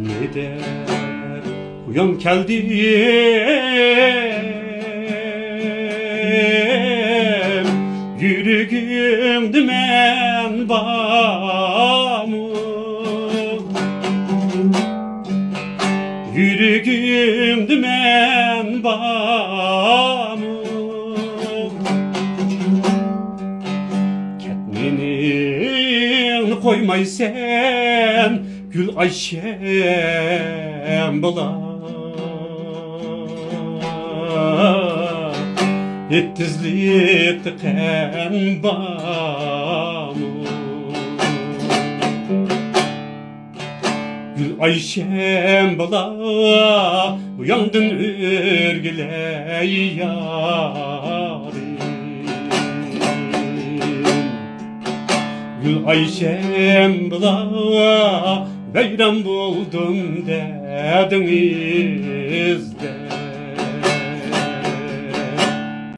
ne der uyan geldim yüreğim dümen bağımı yüreğim dümen bağımı ketmenin koymay sen gül Ayşem bula ettizlik tıkan bağımı gül Ayşem bula uyandın örgüley yarim gül Ayşem bula bayram buldum dediniz